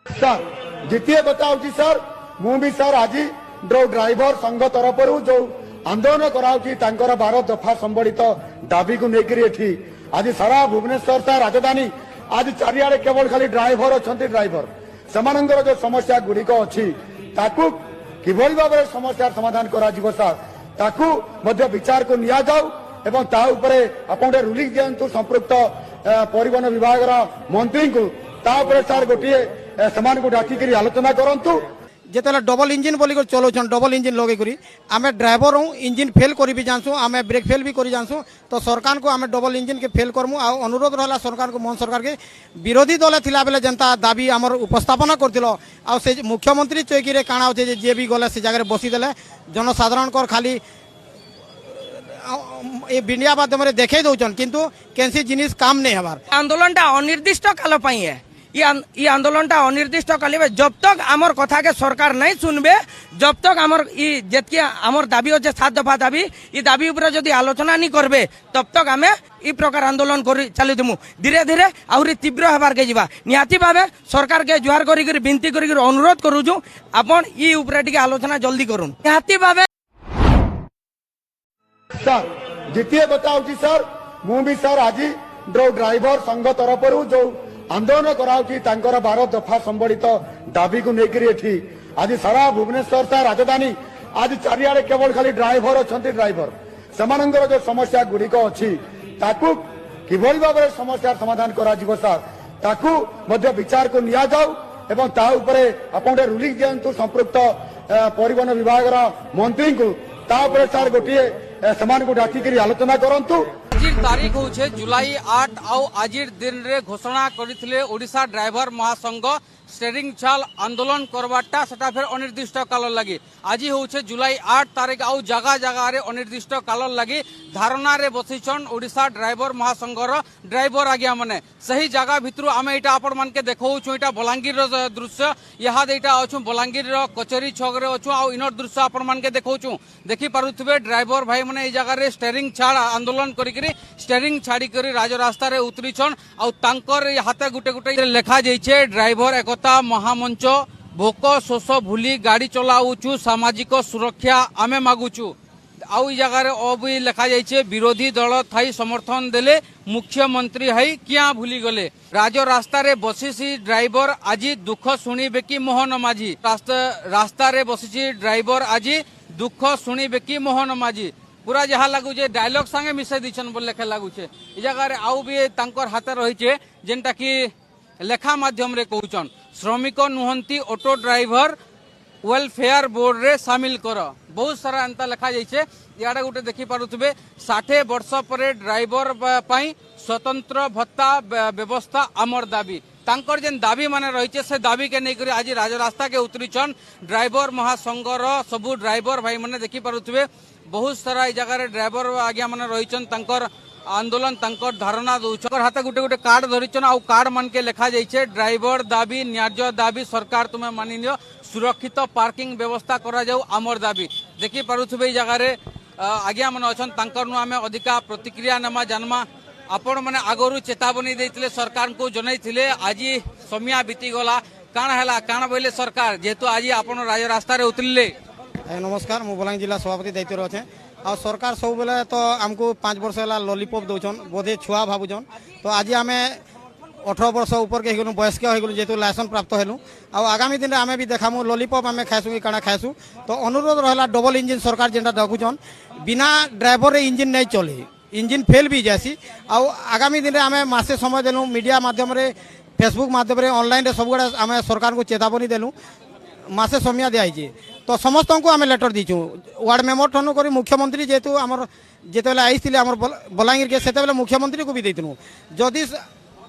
Sir द्वितीय कथा हूँ सर मुझे सर आज ड्राइवर संघ तरफ जो आंदोलन कराऊँगी 12 दफा संबलित दाबी को लेकर आज सारा भुवनेश्वर सर राजधानी आज चारिआडे केवल खाली ड्राइवर अच्छा ड्राइवर सेमानंकर जो समस्या गुड़िक अच्छी ताकू किभली भाव में समस्या समाधान करा सर ताकू मध्य विचार को निया जाऊ एवं ता उपरे आपण रुलिंग दियंतु संपृक्त परिवहन विभाग मंत्री को ता उपरे सर गोटे समान को डाकिक आलोचना करंतु जेतेला डबल इंजिन बोली चलाउछन डबल इंजिन लगे करी आमे ड्राइवर हूँ इंजिन फेल करी भी जानसु आमे ब्रेक फेल भी करी जानसु तो सरकार को आमे डबल इंजिन के फेल करमु आ अनुरोध रहला सरकार को मोहन सरकार के विरोधी दल थिला बेले जनता दाबी आमर उपस्थापना करथिलो आ से मुख्यमंत्री चौकी रे काणा होचे जे भी गले से जगह बसी देले जनसाधारण कर खाली ए मीडिया माध्यम रे देखे दउछन किंतु केनसी जिनिस काम नहीं हबार आंदोलनटा अनिर्दिष्ट काल पई है ये आंदोलनटा अनिर्दिष्ट काल जब तक आमर कथा के सरकार नहीं सुनबे जब तक आमर जेतके आमर दाबी अच्छे 7 दफा दाबी ये दाबी ऊपर जदि आलोचना नहीं करबे तब तक आमे ई प्रकार आंदोलन कर चलुमु धीरे धीरे आहरी तीव्र हबार के जीवा निहाती भावे सरकार के जुहार करी विनती करी अनुरोध करूछु आपण ई ऊपर टिके आलोचना जल्दी करूँ निहाती भावे सर द्वितीय कथा हूँ सर मुझे सर आज ड्राइवर संघ तरफ जो आंदोलन कराऊँगी 12 दफा संबलित दाबी को लेकर आज सारा भुवनेश्वर सर राजधानी आज चारिआडे केवल खाली ड्राइवर अच्छा ड्राइवर सेमानंकर जो समस्या गुड़िक अच्छी ताकू किभली भाव में समस्या समाधान करा सर ताकू मध्य विचार को निया जाऊ एवं ता उपरे आपण रुलिंग दियंतु संपृक्त परिवहन विभाग मंत्री को ता उपरे सर गोटे समान को डाकिक आलोचना करंतु आज तारीख हूँ जुलाई 8 आउ आज दिन रे घोषणा करथिले ओडिशा ड्राइवर महासंघ स्टेरिंग चाल आंदोलन करवाटा सेटा फिर अनिर्दिष्ट काल लगी आज हूँ जुलाई 8 तारीख आउ जगह जगह रे अनिर्दिष्ट काल लगी धारणा रे बसिछन ओडिशा ड्राइवर महासंघर ड्राइवर आज्ञा माने सही जगह भितर आमे इटा आपण मान के देखौछु इटा बलांगीर रो दृश्य यहाँ इटा अछु बलांगीर रो कचेरी छक रे अछु आ इनर दृश्य आपण मान के देखौछु देखि पारुथबे ड्राइवर भाई माने ई जगह रे स्टेरिंग छाड़ आंदोलन करिकरी स्टेरिंग छाड़ी करी राज रास्ता रे उतरीछन आ तांकर हाथे गुटे गुटे लेखा जाइछे ड्राइवर एकता महामंच भोक शोष भूली गाड़ी चलाऊचु सामाजिक सुरक्षा आमे मागुचु आउ जगार अभी लिखा जाइए विरोधी दल थाई समर्थन देले मुख्यमंत्री हाई क्या भूली गले राज रास्ता रे बसी ड्राइवर आज दुख शुणिबे कि मोहन माझी रास्ता रे बसी ड्राइवर आज दुख शुणिबे कि मोहन माझी पूरा जहाँ लगुचे डायलॉग संगे मिसाई दीछन बोल लेखा लगुचे इ जगार आउ भी तांकर हाथ रही जेनटा कि लेखा माध्यम रे कहउछन श्रमिक नुहंती ऑटो ड्राइवर वेलफेयर बोर्ड रे शामिल कर बहुत सारा अंता लिखा जाइए इे गोटे देखी पारुथबे 60 वर्ष पर ड्राइवर पाई स्वतंत्र भत्ता व्यवस्था आमर दाबी तांकर जेन दाबी माने रही से दाबी के नहीं करी आज राजरास्ता के उतरीछन ड्राइवर महासंघर सबू ड्राइवर भाई माने देखी पारुथबे बहुत सारा ई जगह ड्राइवर आज्ञा माने रहीछन तांकर आंदोलन तांकर धारणा दौर हाथ गोटे गोटे कार्ड धरीछन आ कार्ड मान के लिखा जाइए ड्राइवर दाबी न्याय दाबी सरकार तुम्हें मानि नियो सुरक्षित पार्किंग व्यवस्था करा जाऊ आमर दाबी देखी पारुथबे ई जगह आज्ञा मान अछन तांकर नु आमे अधिका प्रतिक्रिया नमा जानमा आपण माने आगरु चेतावनी देथिले सरकार को जनैथिले आज समिया बीती गला काण हैला काण बोले सरकार जेतु आज आपण राज रास्ता रे उतरले नमस्कार मु बलांगीर जिला सभापति दायित्व अच्छे आ सरकार सब बेले तो आमको 5 वर्ष है लॉलीपॉप दौन बोधे छुआ भावुन तो आज आम 18 वर्ष ऊपर के वयस्क हो जेहतु लाइसेंस प्राप्त हेलु आगामी दिन में आम भी देखामु लॉलीपॉप आम खाइसु कि काଣା खाइसु तो अनुरोध रहा डबल इंजिन सरकार जेनटा देखुन बिना ड्राइवर रे इंजिन नहीं चले इंजिन फेल भी जासी आगामी दिन में आम मासे समय देलु मीडिया माध्यम फेसबुक माध्यम ऑनलाइन रे सब गुड़ा आम सरकार को चेतावनी देलु मासे समय दिखाई तो समस्त को आम लेटर दीचु वार्ड मेम्बर ठनु करी मुख्यमंत्री जेहेतु आमर जिते आई आम बलांगीर के से मुख्यमंत्री को भी देनु जदि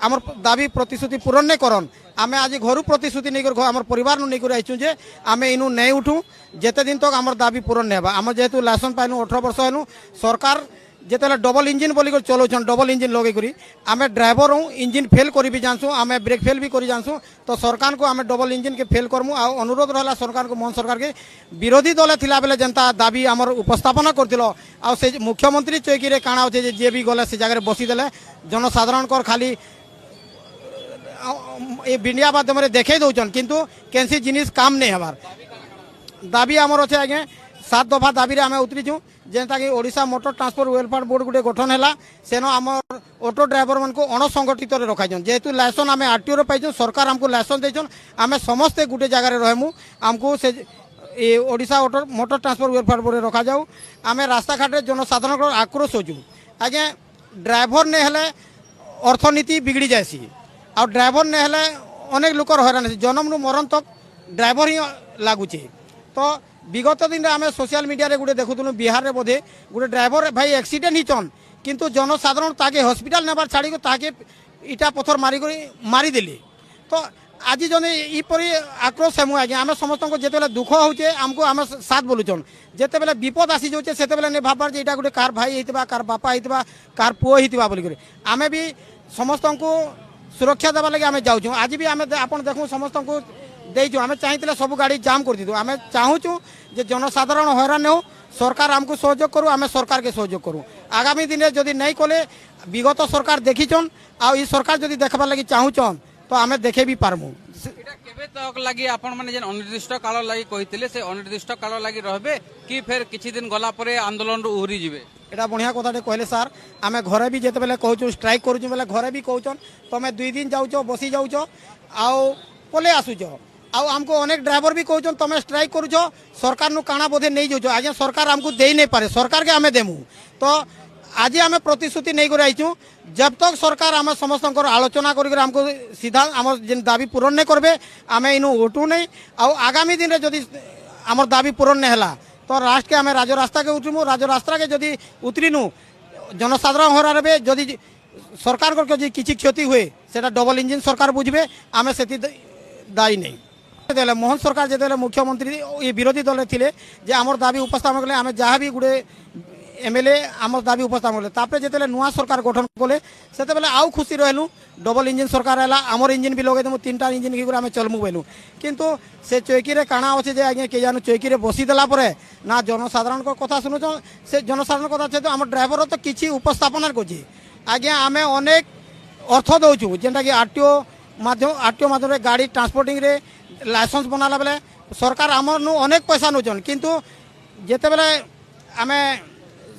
आमर दाबी प्रतिश्रुति पूरण नहीं करन आम आज घर प्रतिश्रुति नहीं कर आम परिवार नहीं कर आईचु जे आम इनु नहीं उठू जिते दिन तक आमर दाबी पूरण नहीं आम जेहेतु लाइसेंस पाइनु 18 वर्ष हेनु सरकार जिते डबल इंजिन बोली चलाउछन डबल इंजिन लगे करी आम ड्राइवर हूँ इंजिन फेल करी भी जानसु आम ब्रेक फेल भी करी जानसु तो सरकार को आम डबल इंजिन के फेल करमु आ अनुरोध रहला सरकार को मोहन सरकार के विरोधी दल थिला बेले जनता दाबी आमर उपस्थापना करथिलो आ से मुख्यमंत्री चौकी रे काणा होचे जे भी गले से जगह बसी देले जनसाधारण कर खाली ये मीडिया माध्यम देखे दौन किंतु कैसी जिनिस काम नहीं हमार दाबी आमर अच्छे आगे 7 दफा दाबी आम उतरीचु जेनता कि Odisha motor transport welfare board गुटे गठन है सेन आम ऑटो ड्राइवर मान को अणसंगठित रखाई जेहेतु लाइसेंस आम आरटीओ पाई सरकार आमको लाइसेंस देछन आम समस्ते गुटे जगार रहमु आमको से Odisha auto motor transport welfare board रखा जाऊ आम रास्ता घाटे जनसाधारण आक्रोश होचु आगे ड्राइवर नहीं हेले अर्थनीति बिगड़ी जाएसी आ ड्राइवर नहीं हेले अनेक लोकर हैरान जन्म नु मरण तक ड्राइवर ही लगुचे तो विगत दिन आम सोशल मीडिया रे गुटे देखुलु बिहार रे बोधे गुटे ड्राइवर भाई एक्सीडेंट ही चन किंतु जनसाधारण ताके हॉस्पिटल नेबार छाड़ी को ताके इटा पत्थर मारिदेले तो आज जन ईपरी आक्रोश हेमु आज्ञा आम समस्त को जिते दुख होचे आमको आम साथ बोलुचन जिते बेले विपद आसी जाऊे से नहीं भाबार जे इटा गोटे कार भाई होता कार बापा होता कार पुओ होता बोलिक आम भी समस्त को सुरक्षा देवा लगे आम जाऊँ आज भी आम आप देखूँ समस्त को देचु आम चाहिए सब गाड़ी जाम कर दीदु आम चाहूँ जे जनसाधारण हैरान हो सरकार आमको सहयोग करूँ आम सरकार के सहयोग करूँ आगामी दिन में जदि नहीं कले विगत सरकार देखीचन आ सरकार जदि देखबार लगी चाहूचन तो आम देखे भी पारमु केबे तक लगी आपण माने जेन अनिर्दिष्ट काल लगी कहिथिले से अनिर्दिष्ट काल लगी रहबे कि फिर किछि दिन गला परे आंदोलन रो उहरी जिवे एटा बढ़िया कथाटे कहले सार आम घरे भी जिते बेले कहूँ स्ट्राइक करूँ बेले घरे भी कहून तुम 2 दिन जाऊँ बसी जाऊँ आउ पले आसुच आउ आमको अनेक ड्राइवर भी कहून तुम स्ट्राइक करुच सरकार नु काना बोधे नहीं जाऊँ आज सरकार आमको दे नहीं पारे सरकार के आम देमु तो आज आम प्रतिश्रुति नहीं कर जब तक सरकार आम समस्त आलोचना करको सीधा आम जेन दाबी पूरण नहीं करबे आम इनु उठू नहीं आगामी दिन में जदि आम दाबी पूरण नहीं है तो राष्ट्र के आम राजरास्ता के उठमु राजरास्ता के जदि उतरीनु जनसाधारण हरारे जदि सरकार को किसी क्षति हुए से डबल इंजिन सरकार बुझे आम से दायी नहीं मोहन सरकार जो मुख्यमंत्री ये विरोधी दल थे आम दाबी उपस्थापन कले आम जहाँ भी गुड़े एमएलए आम दाबी उपस्थापन कले जिते नुआ सरकार गठन कले से आउ खुशी रहलु डबल इंजिन सरकार है आमर इंजिन भी लगे 3टा इंजिन की आम चलमु बोलू किंतु से चौकी रे काना अच्छे आज्ञा के जानु चौकी रे बसीदेला ना जनसाधारण को कथा शुणुच से जनसाधारण कथा सहित आम ड्राइवर तो किसी उपस्थापन कर आज्ञा आम अनेक अर्थ दौचु जेनटा कि आरटीओ माध्यम गाड़ी ट्रांसपोर्टिंग रे लाइसेंस बनाला बेले सरकार आमर नु अनेक पैसा नौचन किंतु जिते बेले आम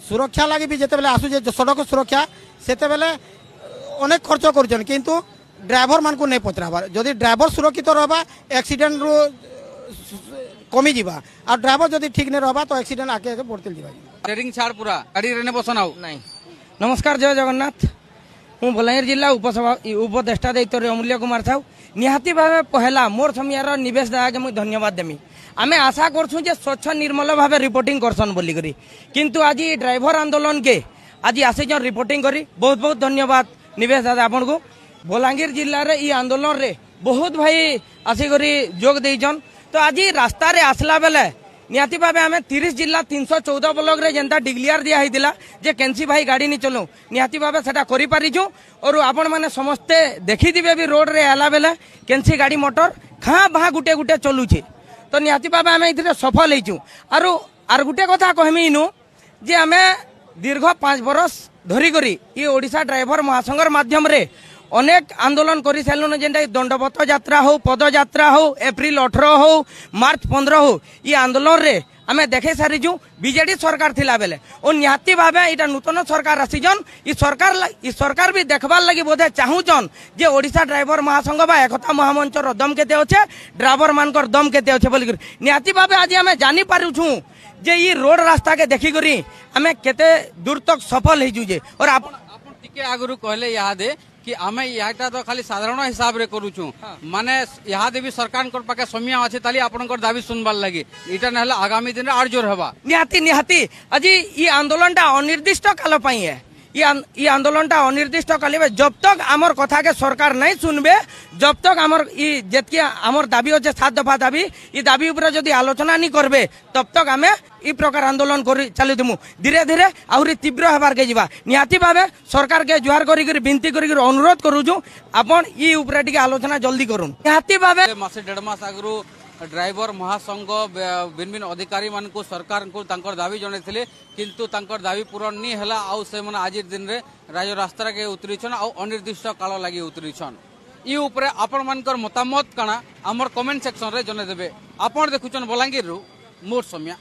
सुरक्षा लगी भी जिते बेले आसुचे सड़क सुरक्षा सेते बेले अनेक खर्च कर किंतु ड्राइवर मान को नहीं पचराबार जदि ड्राइवर सुरक्षित रहा एक्सीडेंट रू कमी जावा और ड्राइवर जदि ठीक नहीं रहा तो एक्सीडेंट आगे आगे बढ़ते जावा स्टीयरिंग छाड़ पूरा गाड़ी रे बसन आउ नहीं नमस्कार जय जगन्नाथ हूँ बलांगीर जिला उपदेष्टा दायित्व अमूल्य कुमार साहू निहाती भाव पहला मोर समयार निवेश दादा के मुझे धन्यवाद देमी आम आशा करछुं जे स्वच्छ निर्मल भाव रिपोर्टिंग करसन बोली करी किंतु आज ड्राइवर आंदोलन के आज आसी रिपोर्टिंग करी बहुत बहुत धन्यवाद निवेश दादा आपन को बलांगीर जिले में ये आंदोलन रे बहुत भाई आसिक जोग देइछन तो आज रास्ता रे आसला बेले निहाती भाव आम 30 जिला 314 ब्लॉक रे जेनता डिक्लेयर दिया होता जे केनसी भाई गाड़ी नहीं चलो निहाती भाव से कर पारिछुं और आपण मैंने समस्ते देखिथिबे भी रोड रे आला बेले केनसी गाड़ी मोटर खाँ बाँ गुटे गुटे चलुछे तो निहाती भाव आम ये सफल होइछु आर गुटे कथा कहमी इनु जे आम दीर्घ 5 बरस धरिकी ये ओडिशा ड्राइवर महासंघर माध्यम रे अनेक आंदोलन कर सारूँ जेनटा दंडपथ यात्रा हो पदयात्रा हो एप्रिल 18 हो मार्च 15 हो ये आंदोलन रे आम देखे सारीचु बीजेडी सरकार थिला बेले और निहाती भाव यहाँ नूतन सरकार आसीजन ये सरकार भी देखबार लगी बोधे चाहूचन जे ओडिशा ड्राइवर महासंघ बा एकता महामंचर दम केते अच्छे ड्राइवर मानकर दम केते अच्छे बोलिक निहाती भाव आज आम जानी पारुछुं जे ये रोड रास्ता के देखिकी आम केते दूर तक सफल हो और आप आगु कहले यादे कि आम यहाँ तो खाली साधारण हिसाब रे करूछु माने यहाँ भी सरकार पाखे समय अच्छे ताली आपनकर दाबी सुनबार लगी इटा ना आगामी दिन आर जोर हवा निहाती निहाती आज ये आंदोलन अनिर्दिष्ट काल पाई है ये आंदोलन अनिर्दिष्ट काल जब तक आमर कथा के सरकार नहीं सुनबे जब तक आमर जेतकी आमर दाबी अच्छे 7 दफा दाबी ये दाबी ऊपर जदि आलोचना नहीं करबे तब तक आम इ प्रकार आंदोलन कर चलुमु धीरे धीरे आहरी तीव्र हबार के जीवा निहाती भावे सरकार के जुहार करी विनती करी अनुरोध करूछु आपण इ ऊपर टिके आलोचना जल्दी करूँ निहाती भावे मासे 1.5 मास आगु ड्राइवर महासंघ भिन्न भिन्न अधिकारी मान को सरकार को तांकर दाबी जणैथिले किंतु तांकर दाबी पूरण नहीं हला आउ से मन आज दिन रे राजरास्ता के उतरीछन आउ अनिर्दिष्ट काल लगी उतरीछन इ उपरे आपण मानकर मतामत काना हमर कमेंट सेक्शन रे जने देबे। आपण देखुचन बलांगीर रु मोर सम्या।